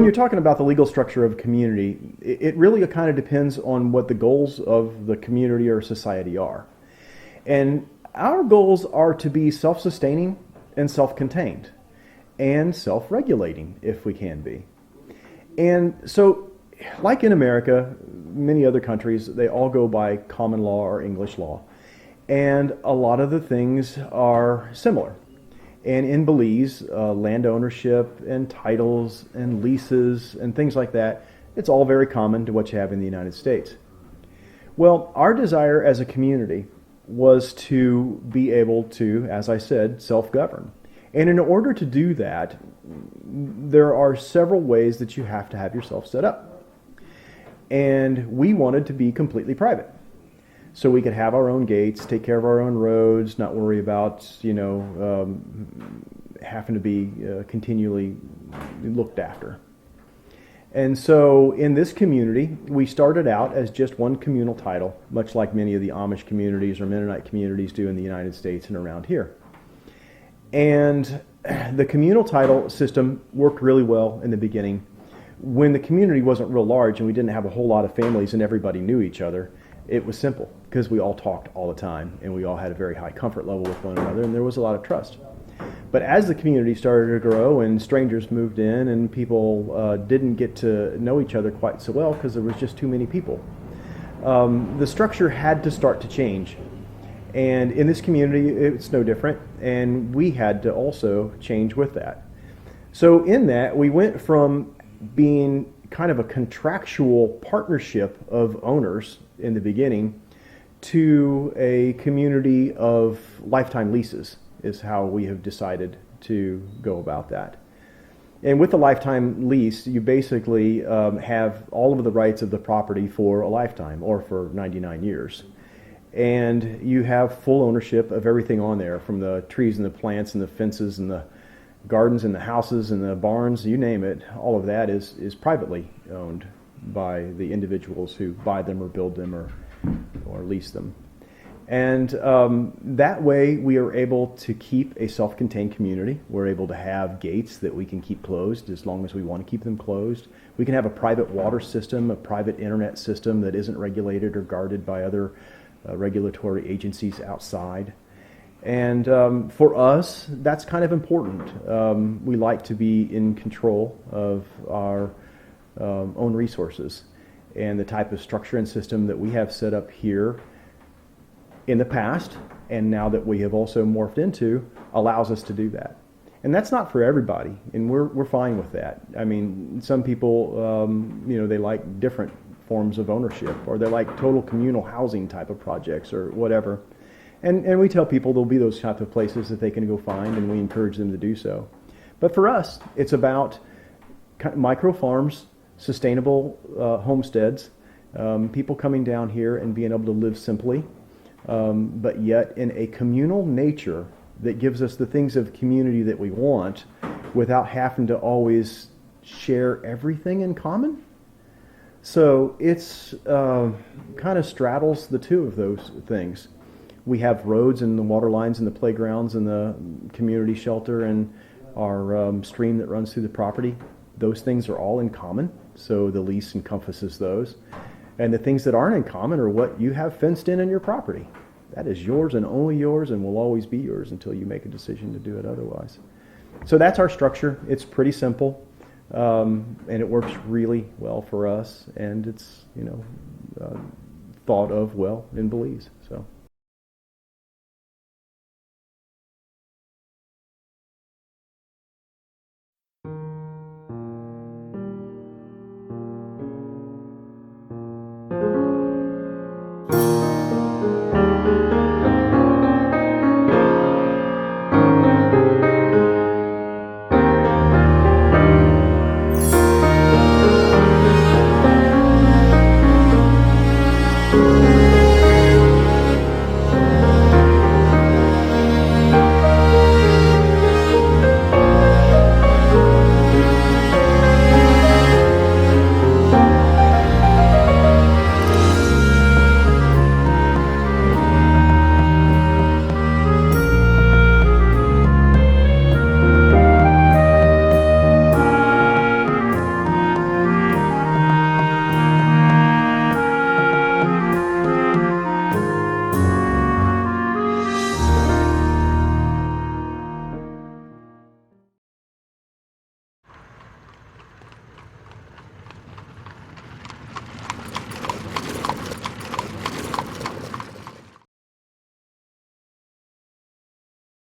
when you're talking about the legal structure of a community, it really kind of depends on what the goals of the community or society are. And our goals are to be self-sustaining and self-contained and self-regulating if we can be. And so, like in America, many other countries, they all go by common law or English law. And a lot of the things are similar. And in Belize, land ownership and titles and leases and things like that, it's all very common to what you have in the United States. Well, our desire as a community was to be able to, as I said, self-govern. And in order to do that, there are several ways that you have to have yourself set up. And we wanted to be completely private. So we could have our own gates, take care of our own roads, not worry about, having to be continually looked after. And so in this community, we started out as just one communal title, much like many of the Amish communities or Mennonite communities do in the United States and around here. And the communal title system worked really well in the beginning. When the community wasn't real large and we didn't have a whole lot of families and everybody knew each other, it was simple because we all talked all the time and we all had a very high comfort level with one another and there was a lot of trust. But as the community started to grow and strangers moved in and people didn't get to know each other quite so well because there was just too many people, the structure had to start to change. And in this community, it's no different, and we had to also change with that. So in that, we went from being kind of a contractual partnership of owners in the beginning to a community of lifetime leases is how we have decided to go about that. And with the lifetime lease, you basically have all of the rights of the property for a lifetime or for 99 years. And you have full ownership of everything on there, from the trees and the plants and the fences and the gardens and the houses and the barns, you name it. All of that is privately owned by the individuals who buy them or build them or lease them. And that way we are able to keep a self-contained community. We're able to have gates that we can keep closed as long as we want to keep them closed. We can have a private water system, a private internet system that isn't regulated or guarded by other regulatory agencies outside. And for us, that's kind of important. We like to be in control of our own resources. And the type of structure and system that we have set up here in the past, and now that we have also morphed into, allows us to do that. And that's not for everybody, and we're fine with that. I mean, some people, they like different forms of ownership, or they like total communal housing type of projects or whatever. And we tell people there'll be those type of places that they can go find, and we encourage them to do so. But for us, it's about micro farms, sustainable homesteads, people coming down here and being able to live simply, but yet in a communal nature that gives us the things of community that we want without having to always share everything in common. So it's kind of straddles the two of those things. We have roads and the water lines and the playgrounds and the community shelter and our stream that runs through the property. Those things are all in common, so the lease encompasses those. And the things that aren't in common are what you have fenced in your property. That is yours and only yours and will always be yours until you make a decision to do it otherwise. So that's our structure. It's pretty simple, and it works really well for us, and it's thought of well in Belize. So.